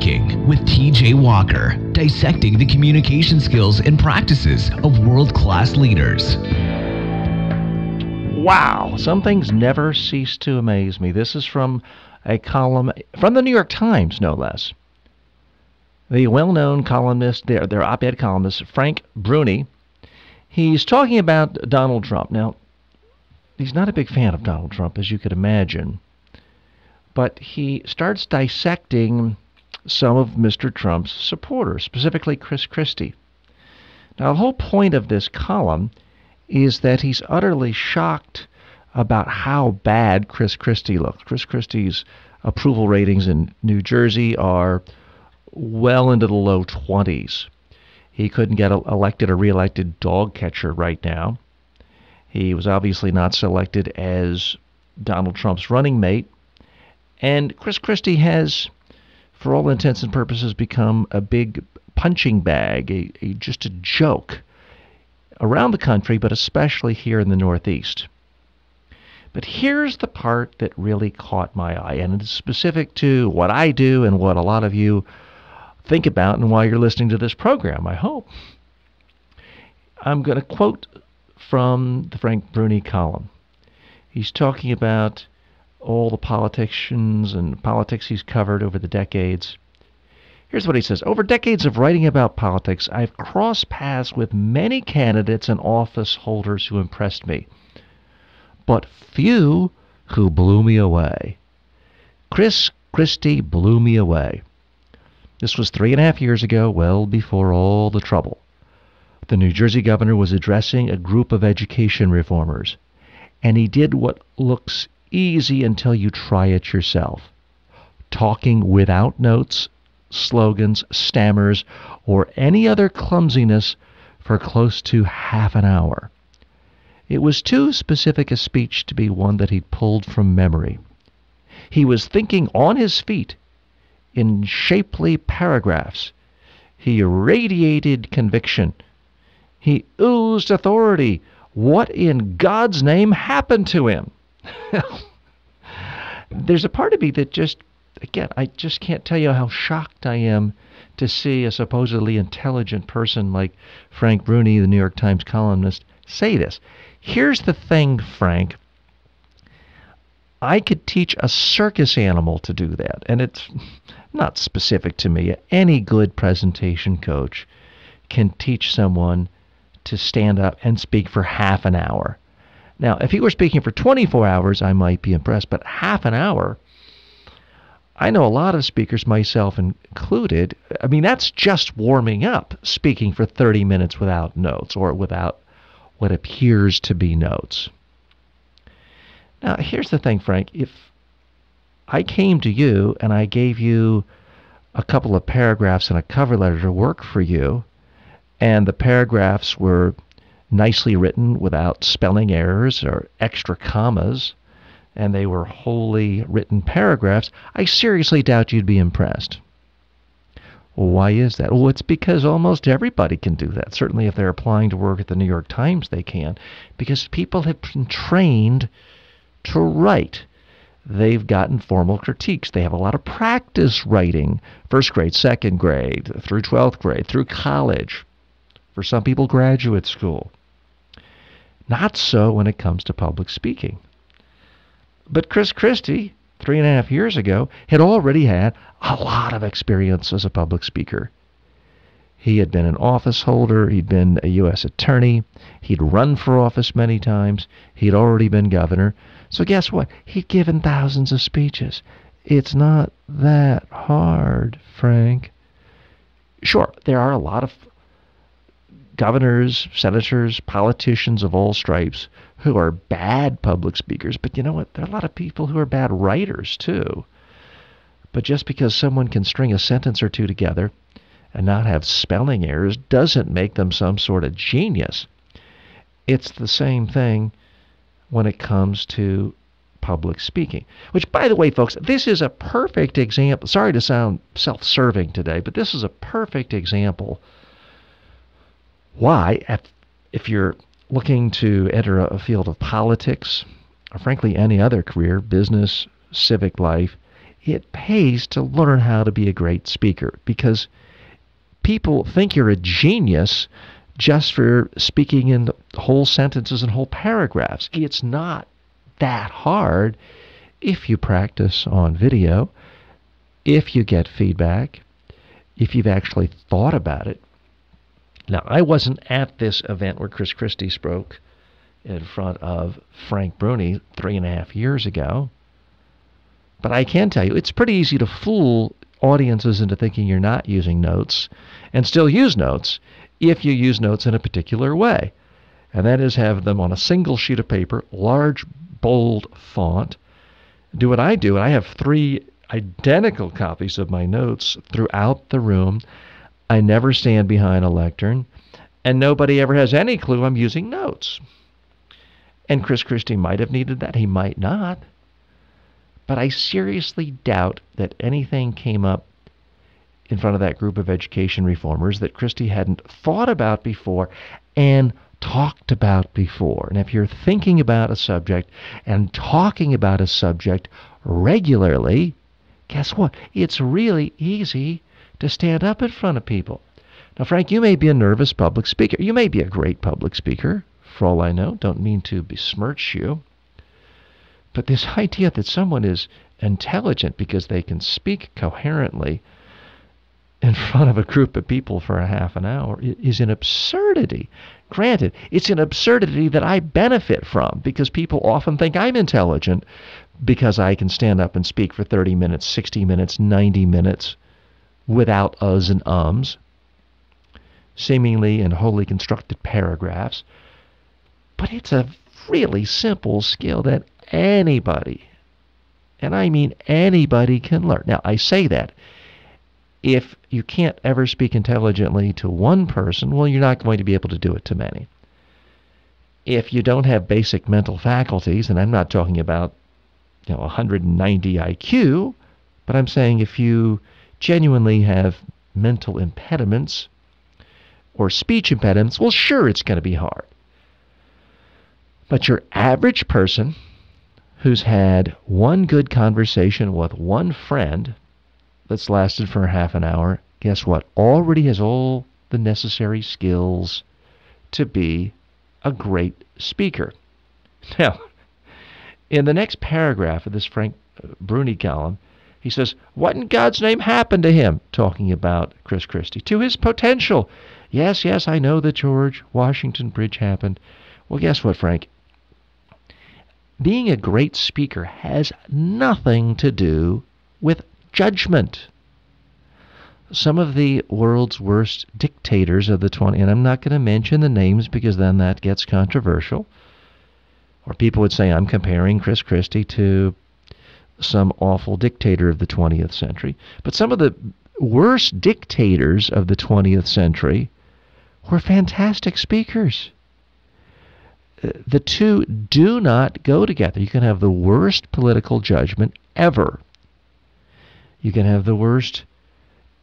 Speaking with TJ Walker, dissecting the communication skills and practices of world-class leaders. Wow, some things never cease to amaze me. This is from a column from the New York Times, no less. The well-known columnist, their op-ed columnist, Frank Bruni, he's talking about Donald Trump. Now, he's not a big fan of Donald Trump, as you could imagine, but he starts dissecting some of Mr. Trump's supporters, specifically Chris Christie. Now, the whole point of this column is that he's utterly shocked about how bad Chris Christie looks. Chris Christie's approval ratings in New Jersey are well into the low 20s. He couldn't get elected or reelected dog catcher right now. He was obviously not selected as Donald Trump's running mate. And Chris Christie has, for all intents and purposes, become a big punching bag, just a joke around the country, but especially here in the Northeast. But here's the part that really caught my eye, and it's specific to what I do and what a lot of you think about and why you're listening to this program, I hope. I'm going to quote from the Frank Bruni column. He's talking about all the politicians and politics he's covered over the decades. Here's what he says. Over decades of writing about politics, I've crossed paths with many candidates and office holders who impressed me, but few who blew me away. Chris Christie blew me away. This was 3.5 years ago, well before all the trouble. The New Jersey governor was addressing a group of education reformers, and he did what looks easy until you try it yourself. Talking without notes, slogans, stammers, or any other clumsiness for close to half an hour. It was too specific a speech to be one that he'd pulled from memory. He was thinking on his feet in shapely paragraphs. He radiated conviction. He oozed authority. What in God's name happened to him? There's a part of me that again, I just can't tell you how shocked I am to see a supposedly intelligent person like Frank Bruni, the New York Times columnist, say this. Here's the thing, Frank. I could teach a circus animal to do that, and it's not specific to me. Any good presentation coach can teach someone to stand up and speak for half an hour. Now, if he were speaking for 24 hours, I might be impressed, but half an hour, I know a lot of speakers, myself included, I mean, that's just warming up, speaking for 30 minutes without notes or without what appears to be notes. Now, here's the thing, Frank. If I came to you and I gave you a couple of paragraphs and a cover letter to work for you, and the paragraphs were nicely written without spelling errors or extra commas, and they were wholly written paragraphs, I seriously doubt you'd be impressed. Well, why is that? Well, it's because almost everybody can do that. Certainly if they're applying to work at the New York Times, they can, because people have been trained to write. They've gotten formal critiques. They have a lot of practice writing, first grade, second grade, through 12th grade, through college, for some people graduate school. Not so when it comes to public speaking. But Chris Christie, 3.5 years ago, had already had a lot of experience as a public speaker. He had been an office holder. He'd been a U.S. attorney. He'd run for office many times. He'd already been governor. So guess what? He'd given thousands of speeches. It's not that hard, Frank. Sure, there are a lot of governors, senators, politicians of all stripes who are bad public speakers, but you know what? There are a lot of people who are bad writers too. But just because someone can string a sentence or two together and not have spelling errors doesn't make them some sort of genius. It's the same thing when it comes to public speaking. Which, by the way, folks, this is a perfect example. Sorry to sound self-serving today, but this is a perfect example why, if you're looking to enter a field of politics, or frankly any other career, business, civic life, it pays to learn how to be a great speaker, because people think you're a genius just for speaking in whole sentences and whole paragraphs. It's not that hard if you practice on video, if you get feedback, if you've actually thought about it. Now, I wasn't at this event where Chris Christie spoke in front of Frank Bruni 3.5 years ago, but I can tell you it's pretty easy to fool audiences into thinking you're not using notes and still use notes if you use notes in a particular way. And that is have them on a single sheet of paper, large, bold font. Do what I do, and I have 3 identical copies of my notes throughout the room. I never stand behind a lectern, and nobody ever has any clue I'm using notes. And Chris Christie might have needed that. He might not. But I seriously doubt that anything came up in front of that group of education reformers that Christie hadn't thought about before and talked about before. And if you're thinking about a subject and talking about a subject regularly, guess what? It's really easy to stand up in front of people. Now, Frank, you may be a nervous public speaker. You may be a great public speaker, for all I know. Don't mean to besmirch you. But this idea that someone is intelligent because they can speak coherently in front of a group of people for a half an hour is an absurdity. Granted, it's an absurdity that I benefit from, because people often think I'm intelligent because I can stand up and speak for 30 minutes, 60 minutes, 90 minutes without uhs and ums, seemingly in wholly constructed paragraphs. But it's a really simple skill that anybody, and I mean anybody, can learn. Now, I say that. If you can't ever speak intelligently to one person, well, you're not going to be able to do it to many. If you don't have basic mental faculties, and I'm not talking about 190 IQ, but I'm saying if you genuinely have mental impediments or speech impediments, well, sure, it's going to be hard. But your average person who's had one good conversation with one friend that's lasted for half an hour, guess what? Already has all the necessary skills to be a great speaker. Now, in the next paragraph of this Frank Bruni column, he says, what in God's name happened to him? Talking about Chris Christie. To his potential. Yes, I know the George Washington Bridge happened. Well, guess what, Frank? Being a great speaker has nothing to do with judgment. Some of the world's worst dictators of the 20th, and I'm not going to mention the names because then that gets controversial, or people would say I'm comparing Chris Christie to some awful dictator of the 20th century. But some of the worst dictators of the 20th century were fantastic speakers. The two do not go together. You can have the worst political judgment ever. You can have the worst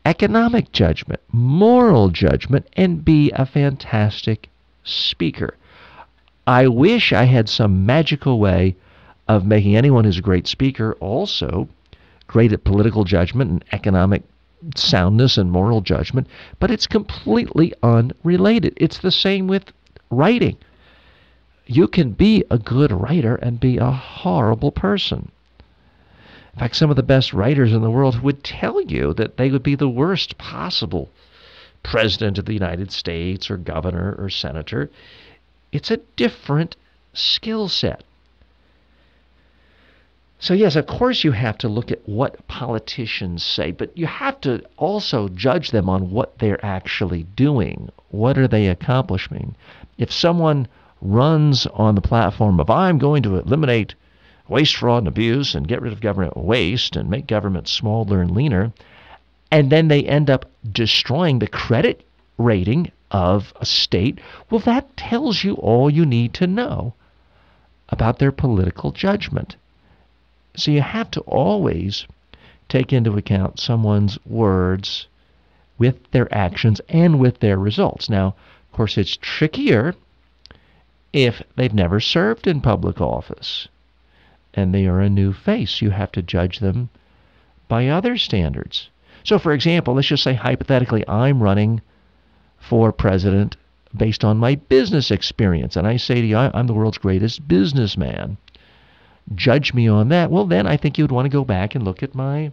economic judgment, moral judgment, and be a fantastic speaker. I wish I had some magical way of making anyone who's a great speaker also great at political judgment and economic soundness and moral judgment, but it's completely unrelated. It's the same with writing. You can be a good writer and be a horrible person. In fact, some of the best writers in the world would tell you that they would be the worst possible president of the United States or governor or senator. It's a different skill set. So yes, of course you have to look at what politicians say, but you have to also judge them on what they're actually doing. What are they accomplishing? If someone runs on the platform of I'm going to eliminate waste, fraud, and abuse and get rid of government waste and make government smaller and leaner, and then they end up destroying the credit rating of a state, well, that tells you all you need to know about their political judgment. So you have to always take into account someone's words with their actions and with their results. Now, of course, it's trickier if they've never served in public office and they are a new face. You have to judge them by other standards. So, for example, let's just say hypothetically I'm running for president based on my business experience, and I say to you, I'm the world's greatest businessman. Judge me on that. Well, then I think you'd want to go back and look at my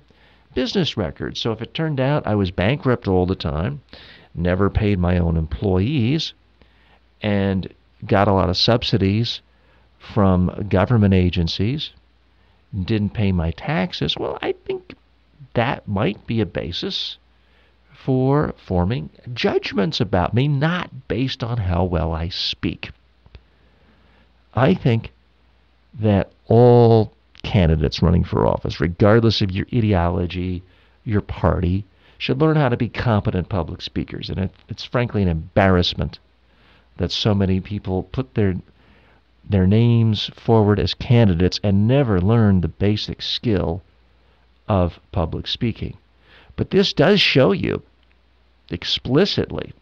business records. So if it turned out I was bankrupt all the time, never paid my own employees, and got a lot of subsidies from government agencies, didn't pay my taxes, well, I think that might be a basis for forming judgments about me, not based on how well I speak. I think that all candidates running for office, regardless of your ideology, your party, should learn how to be competent public speakers. And it's frankly an embarrassment that so many people put their names forward as candidates and never learn the basic skill of public speaking. But this does show you explicitly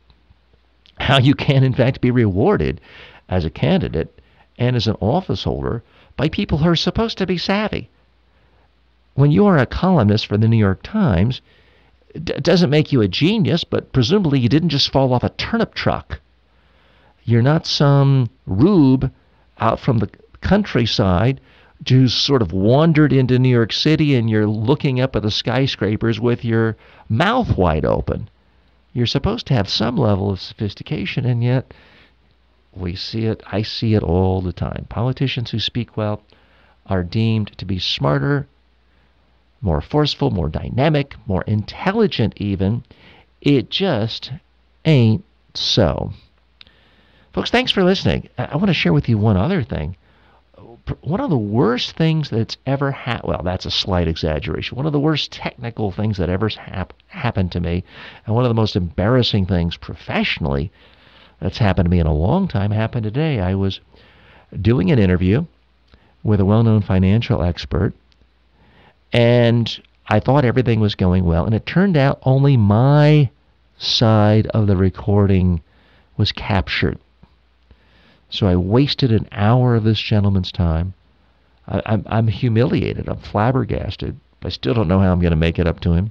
how you can in fact be rewarded as a candidate and as an office holder by people who are supposed to be savvy. When you are a columnist for the New York Times, it doesn't make you a genius, but presumably you didn't just fall off a turnip truck. You're not some rube out from the countryside who sort of wandered into New York City and you're looking up at the skyscrapers with your mouth wide open. You're supposed to have some level of sophistication, and yet we see it, I see it all the time. Politicians who speak well are deemed to be smarter, more forceful, more dynamic, more intelligent even. It just ain't so. Folks, thanks for listening. I want to share with you one other thing. One of the worst things that's ever happened, well, that's a slight exaggeration. One of the worst technical things that ever happened to me, and one of the most embarrassing things professionally that's happened to me in a long time, happened today. I was doing an interview with a well-known financial expert, and I thought everything was going well, and it turned out only my side of the recording was captured. So I wasted an hour of this gentleman's time. I'm humiliated. I'm flabbergasted. I still don't know how I'm going to make it up to him.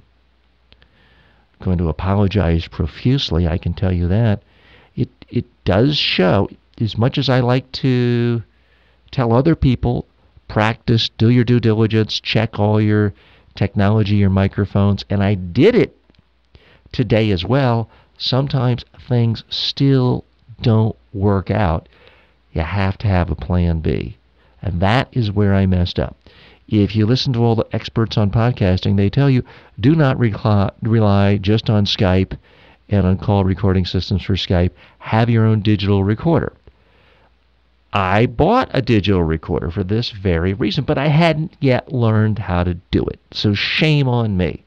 I'm going to apologize profusely, I can tell you that. It does show, as much as I like to tell other people, practice, do your due diligence, check all your technology, your microphones, and I did it today as well. Sometimes things still don't work out. You have to have a plan B. And that is where I messed up. If you listen to all the experts on podcasting, they tell you, do not rely just on Skype and on call recording systems for Skype. Have your own digital recorder. I bought a digital recorder for this very reason, but I hadn't yet learned how to do it. So shame on me.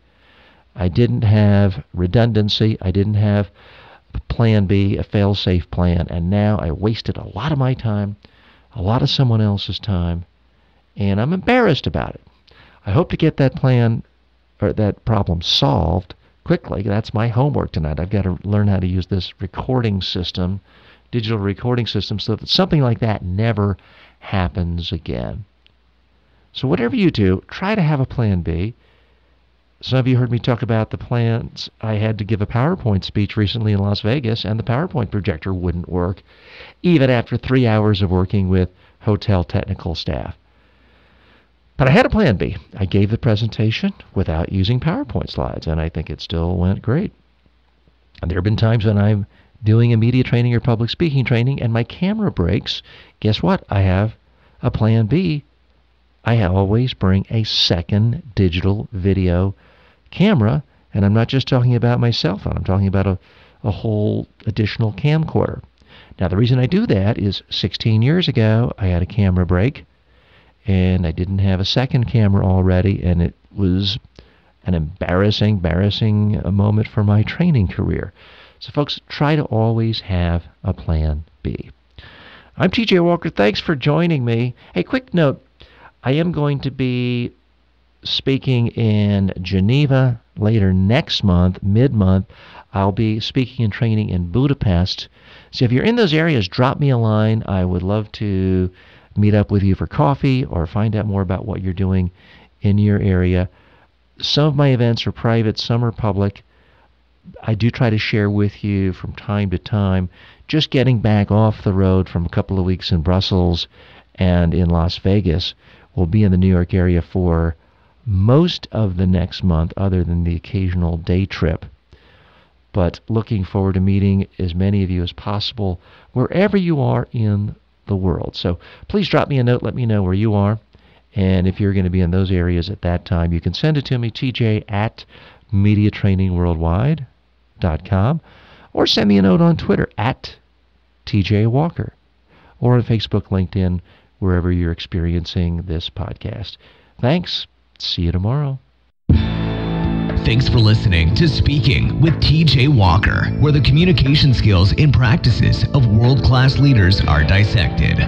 I didn't have redundancy. I didn't have plan B, a fail-safe plan, and now I wasted a lot of my time, a lot of someone else's time, and I'm embarrassed about it. I hope to get that plan or that problem solved quickly. That's my homework tonight. I've got to learn how to use this recording system, digital recording system, so that something like that never happens again. So whatever you do, try to have a plan B. Some of you heard me talk about the plans. I had to give a PowerPoint speech recently in Las Vegas, and the PowerPoint projector wouldn't work, even after 3 hours of working with hotel technical staff. But I had a plan B. I gave the presentation without using PowerPoint slides, and I think it still went great. And there have been times when I'm doing a media training or public speaking training, and my camera breaks. Guess what? I have a plan B. I always bring a second digital video camera, and I'm not just talking about my cell phone. I'm talking about a whole additional camcorder. Now, the reason I do that is 16 years ago, I had a camera break, and I didn't have a second camera already, and it was an embarrassing moment for my training career. So, folks, try to always have a plan B. I'm TJ Walker. Thanks for joining me. Hey, quick note. I am going to be speaking in Geneva later next month, mid-month. I'll be speaking and training in Budapest. So if you're in those areas, drop me a line. I would love to meet up with you for coffee or find out more about what you're doing in your area. Some of my events are private, some are public. I do try to share with you from time to time. Just getting back off the road from a couple of weeks in Brussels and in Las Vegas. We'll be in the New York area for most of the next month, other than the occasional day trip. But looking forward to meeting as many of you as possible wherever you are in the world. So please drop me a note, let me know where you are. And if you're going to be in those areas at that time, you can send it to me, tj@mediatrainingworldwide.com, or send me a note on Twitter @TJWalker, or on Facebook, LinkedIn, wherever you're experiencing this podcast. Thanks. See you tomorrow. Thanks for listening to Speaking with TJ Walker, where the communication skills and practices of world-class leaders are dissected.